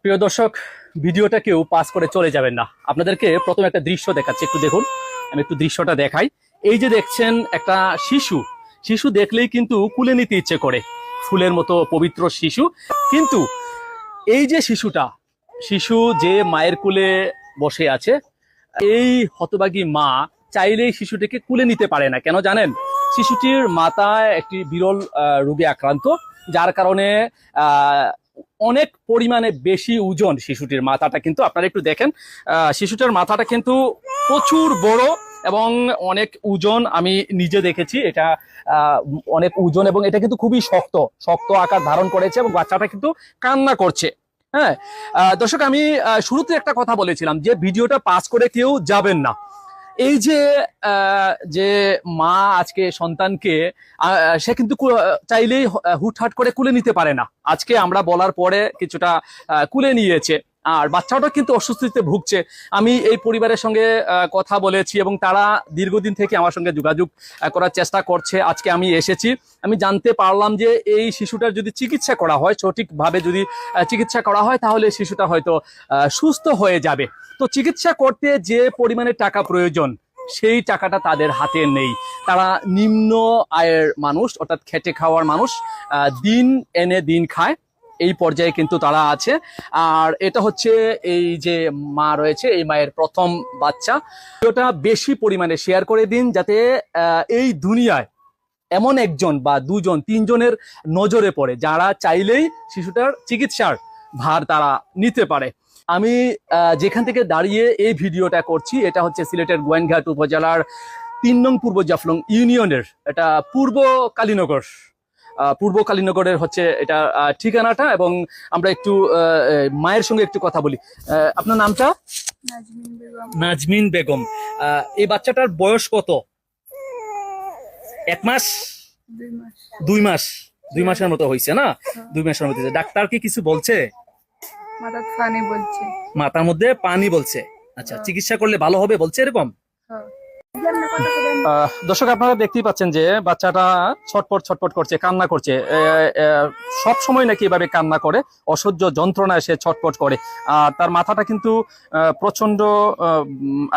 প্রিয় দর্শক, ভিডিওটা কেউ পাস করে চলে যাবেন না। আপনাদেরকে প্রথমে একটা দৃশ্য দেখাচ্ছি, একটু দেখুন। আমি একটু দৃশ্যটা দেখাই। এই যে দেখছেন একটা শিশু, শিশু দেখলেই কিন্তু কুলে নিতে ইচ্ছে করে, ফুলের মতো পবিত্র শিশু। কিন্তু এই যে শিশু যে মায়ের কুলে বসে আছে, এই হতভাগী মা চাইলেই শিশুটিকে কুলে নিতে পারে না। কেন জানেন? শিশুটির মাথায় একটি বিরল রোগে আক্রান্ত, যার কারণে অনেক পরিমাণে বেশি ওজন শিশুটির মাথাটা। কিন্তু আপনারা একটু দেখেন, শিশুটির মাথাটা কিন্তু প্রচুর বড় এবং অনেক ওজন। আমি নিজে দেখেছি, এটা অনেক ওজন এবং এটা কিন্তু খুবই শক্ত শক্ত আকার ধারণ করেছে এবং বাচ্চাটা কিন্তু কান্না করছে। হ্যাঁ দর্শক, আমি শুরুতে একটা কথা বলেছিলাম যে ভিডিওটা পাস করে কেউ যাবেন না। এই যে যে মা আজকে সন্তানকে সে কিন্তু চাইলেই হুটহাট করে কুলে নিতে পারে না। আজকে আমরা বলার পরে কিছুটা কুলে নিয়েছে, আর বাচ্চাটা কিন্তু অস্বস্তিতে ভুগছে। আমি এই পরিবারের সঙ্গে কথা বলেছি এবং তারা দীর্ঘদিন থেকে আমার সঙ্গে যোগাযোগ করার চেষ্টা করছে। আজকে আমি এসেছি, আমি জানতে পারলাম যে এই শিশুটার যদি চিকিৎসা করা হয়, সঠিকভাবে যদি চিকিৎসা করা হয়, তাহলে শিশুটা হয়তো সুস্থ হয়ে যাবে। তো চিকিৎসা করতে যে পরিমাণে টাকা প্রয়োজন, সেই টাকাটা তাদের হাতে নেই। তারা নিম্ন আয়ের মানুষ, অর্থাৎ খেটে খাওয়ার মানুষ, দিন এনে দিন খায়, এই পর্যায়ে কিন্তু তারা আছে। আর এটা হচ্ছে এই যে মা রয়েছে, এই মায়ের প্রথম বাচ্চা। ওটা বেশি পরিমাণে শেয়ার করে দিন, যাতে এই দুনিয়ায় এমন একজন বা দুজন তিনজনের নজরে পড়ে, যারা চাইলেই শিশুটার চিকিৎসার ভার তারা নিতে পারে। আমি যেখান থেকে দাঁড়িয়ে এই ভিডিওটা করছি, এটা হচ্ছে সিলেটের গোয়েনঘাট উপজেলার ৩ নং পূর্ব জাফলং ইউনিয়নের, এটা পূর্ব কালীনগরের হচ্ছে এটা ঠিকানাটা। এবং আমরা একটু মায়ের সঙ্গে একটু কথা বলি। আপনার নামটা? নাজমিন বেগম। এই বাচ্চাটার বয়স কত? 1 মাস? 2 মাস? 2 মাসের মতো হয়েছে না? 2 মাসের মতো। ডাক্তার কি কিছু বলছে? মাথার মধ্যে পানি বলছে। আচ্ছা, চিকিৎসা করলে ভালো হবে বলছে এরকম? দর্শক, আপনারা দেখতেই পাচ্ছেন যে বাচ্চাটা ছটপট করছে, কান্না করছে। সব সময় নাকি এভাবে কান্না করে, অসহ্য যন্ত্রণায় সে ছটপট করে। আর তার মাথাটা কিন্তু প্রচন্ড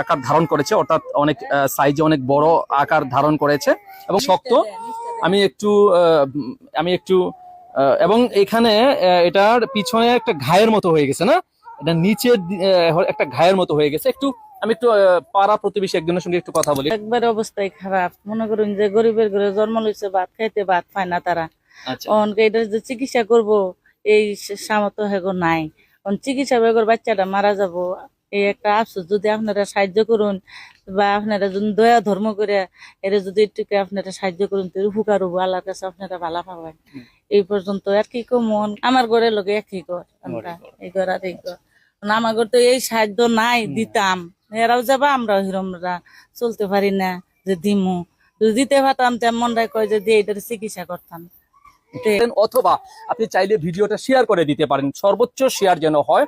আকার ধারণ করেছে, অর্থাৎ অনেক সাইজে অনেক বড় আকার ধারণ করেছে এবং শক্ত। আমি একটু এবং এখানে এটার পিছনে একটা ঘায়ের মতো হয়ে গেছে, না? এটা নিচে একটা ঘায়ের মতো হয়ে গেছে। আমি একটু পাড়া প্রতিবেশী একজনের সঙ্গে একটু কথা বলি। একবার অবস্থায় খারাপ, মনে করুন যে গরিবের ঘরে জন্ম লইছে, ভাত খাইতে ভাত পায় না তারা। এটা যে চিকিৎসা করব এই সামর্থ্য হেগো নাই। চিকিৎসা বেগর বাচ্চাটা মারা যাব, এই একটা আফসোস। যদি আপনারা সাহায্য করুন বা আপনারা যদি দয়া ধর্ম করে এরা যদি একটু আপনারা সাহায্য করুন, তো উপকার হবো, আল্লাহর কাছে আপনারা ভালো পাবেন। এই পর্যন্ত আর কি কমন, আমার ঘরের লোকে একই ঘর, আমরা এই ঘর আর এই ঘর। আমার ঘর তো এই সাহায্য নাই দিতাম, এরাও যাবা, আমরাও হিরমরা চলতে পারি না যে দিমু। যদি দিতে পারতাম তেমন কয় যে দিয়ে এটার চিকিৎসা করতাম। অথবা আপনি চাইলে ভিডিওটা শেয়ার করে দিতে পারেন, সর্বোচ্চ শেয়ার যেন হয়।